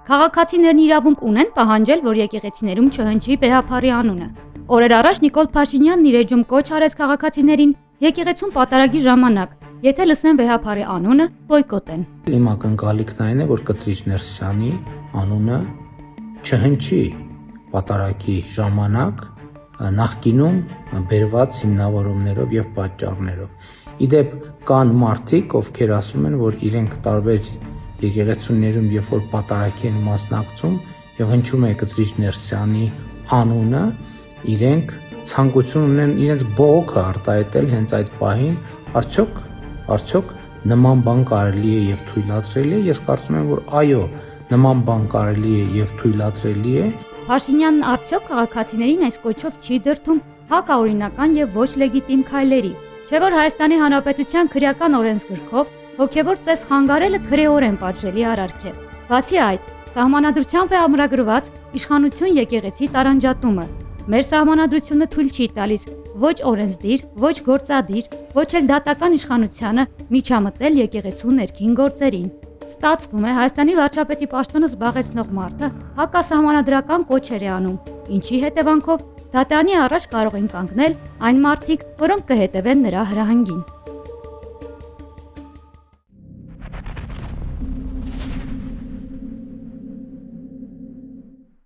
Քաղաքացիներն իրավունք ունեն պահանջել, որ եկեղեցիներում չհնչի Բեհափարի անունը։ Օրեր առաջ Նիկոլ Փաշինյանն իր էջում կոչ արեց քաղաքացիներին եկեղեցում պատարագի ժամանակ, եթե լսեն Բեհափարի անունը, բոյկոտեն։ Իմ ակնկալիքն այն է, որ Կտրիչ Ներսյանի անունը չհնչի պատարագի ժամանակ նախկինում բերված հիմնավորումներով եւ պատճառներով։ Իդեպ կան մարդիկ, ովքեր ասում են, որ իրենք տարբեր եկեղեցիներում երբ որ պատարագի են մասնակցում եւ հնչում է Կտրիչ Ներսյանի անունը, իրենք ցանկություն ունեն իրենց բողոքը արտահայտել հենց այդ պահին, արդյոք նման բան կարելի է եւ թույլատրելի է։ Ես կարծում եմ, որ այո, նման բան կարելի է եւ թույլատրելի է։ Փաշինյանն արդյոք քաղաքացիներին այս կոչով չի դրդում հակաօրինական եւ ոչ լեգիտիմ քայլերի։ Չէ՞ որ Հայաստանի Հանրապետության քրեական օրենսգրքով հոգևոր ծես խանգարելը քրեորեն պատժելի արարք է։ Բացի այդ, սահմանադրությամբ է ամրագրված իշխանություն եկեղեցի տարանջատումը։ Մեր սահմանադրությունը թույլ չի տալիս ոչ օրենսդիր, ոչ գործադիր, ոչ էլ դատական իշխանությանը միջամտել եկեղեցու ներքին գործերին։ Ստացվում է Հայաստանի վարչապետի պաշտոնը զբաղեցնող մարդը հակասահմանադրական կոչեր է անում, ինչի հետևանքով դատարանի առաջ կարող են կանգնել այն մարդիկ, որոնք կհետևեն նրա հրահանգին։